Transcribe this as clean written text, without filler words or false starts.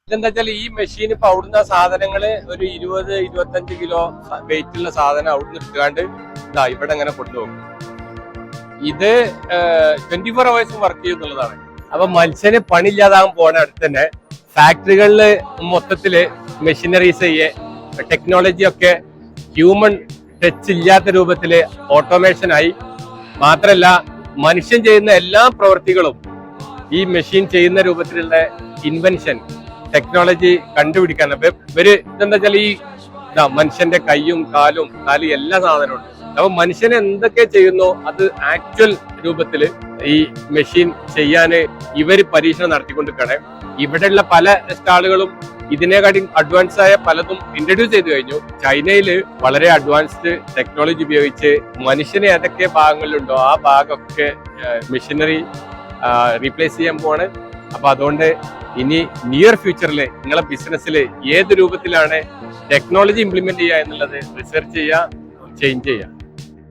ഇതെന്താ വെച്ചാൽ ഈ മെഷീൻ ഇപ്പൊ അവിടുന്ന് സാധനങ്ങള് ഒരു 20-25 കിലോ വെയിറ്റുള്ള സാധനം അവിടുന്ന് എടുക്കാണ്ട് ഇതാ ഇവിടെ ഇങ്ങനെ കൊണ്ടുപോകും. ഇത് 24 hours വർക്ക് ചെയ്യുന്നുള്ളതാണ്. അപ്പൊ മനുഷ്യന് പണിയില്ലാതാകാൻ പോണ അടുത്ത് തന്നെ ഫാക്ടറികളില് മൊത്തത്തില് മെഷീനറീസ് ടെക്നോളജി ഒക്കെ ഹ്യൂമൻ ടച്ച് ഇല്ലാത്ത രൂപത്തില് ഓട്ടോമേഷൻ ആയി. മാത്രല്ല മനുഷ്യൻ ചെയ്യുന്ന എല്ലാ പ്രവൃത്തികളും ഈ മെഷീൻ ചെയ്യുന്ന രൂപത്തിലുള്ള ഇൻവെൻഷൻ ടെക്നോളജി കണ്ടുപിടിക്കാൻ ഇവര് ഇതെന്താ വെച്ചാൽ ഈ മനുഷ്യന്റെ കൈയും കാലും എല്ലാ സാധനവും ഉണ്ട്. അപ്പൊ മനുഷ്യൻ എന്തൊക്കെ ചെയ്യുന്നോ അത് ആക്ച്വൽ രൂപത്തില് ഈ മെഷീൻ ചെയ്യാന് ഇവര് പരീക്ഷണം നടത്തിക്കൊണ്ടിരിക്കണേ. ഇവിടെയുള്ള പല സ്റ്റാളുകളും ഇതിനെക്കാട്ടി അഡ്വാൻസ് ആയ പലതും ഇൻട്രൊഡ്യൂസ് ചെയ്ത് കഴിഞ്ഞു. ചൈനയില് വളരെ അഡ്വാൻസ്ഡ് ടെക്നോളജി ഉപയോഗിച്ച് മനുഷ്യന് ഏതൊക്കെ ഭാഗങ്ങളിലുണ്ടോ ആ ഭാഗമൊക്കെ മെഷീനറി റീപ്ലേസ് ചെയ്യാൻ പോവാണ്. അപ്പൊ അതുകൊണ്ട് ഇനി നിയർ ഫ്യൂച്ചറിൽ നിങ്ങളെ ബിസിനസ്സിൽ ഏത് രൂപത്തിലാണ് ടെക്നോളജി ഇംപ്ലിമെന്റ് ചെയ്യുക എന്നുള്ളത് റിസർച്ച് ചെയ്യുക, ചേഞ്ച് ചെയ്യുക.